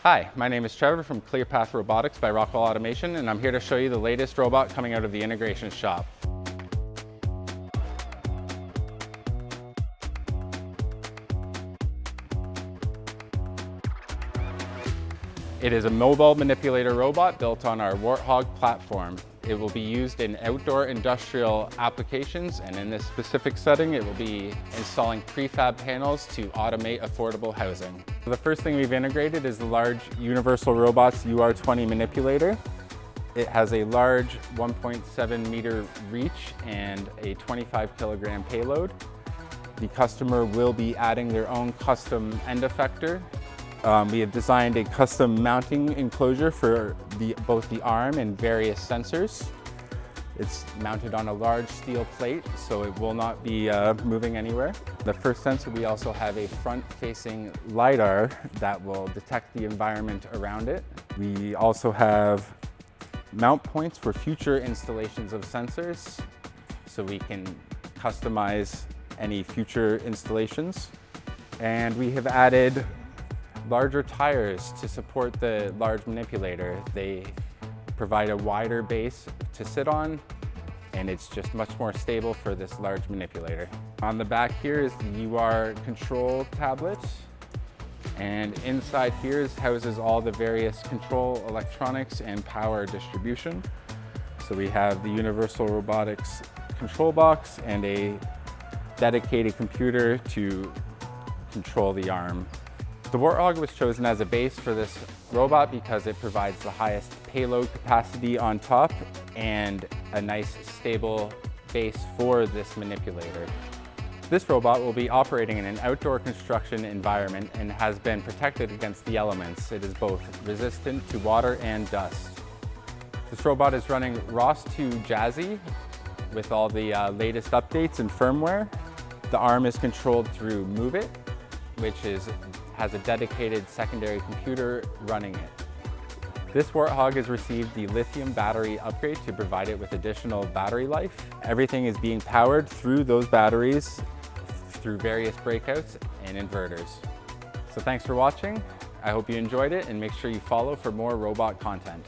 Hi, my name is Trevor from Clearpath Robotics by Rockwell Automation, and I'm here to show you the latest robot coming out of the integration shop. It is a mobile manipulator robot built on our Warthog platform. It will be used in outdoor industrial applications, and in this specific setting, it will be installing prefab panels to automate affordable housing. The first thing we've integrated is the large Universal Robots UR20 manipulator. It has a large 1.7 meter reach and a 25 kilogram payload. The customer will be adding their own custom end effector. We have designed a custom mounting enclosure for both the arm and various sensors. It's mounted on a large steel plate, so it will not be moving anywhere. The first sensor, we also have a front-facing LiDAR that will detect the environment around it. We also have mount points for future installations of sensors, so we can customize any future installations. And we have added larger tires to support the large manipulator. They provide a wider base to sit on, and it's just much more stable for this large manipulator. On the back here is the UR control tablet, and inside here houses all the various control electronics and power distribution. So we have the Universal Robotics control box and a dedicated computer to control the arm. The Warthog was chosen as a base for this robot because it provides the highest payload capacity on top and a nice stable base for this manipulator. This robot will be operating in an outdoor construction environment and has been protected against the elements. It is both resistant to water and dust. This robot is running ROS-2 Jazzy with all the latest updates and firmware. The arm is controlled through Move It, which has a dedicated secondary computer running it. This Warthog has received the lithium battery upgrade to provide it with additional battery life. Everything is being powered through those batteries through various breakouts and inverters. So thanks for watching. I hope you enjoyed it, and make sure you follow for more robot content.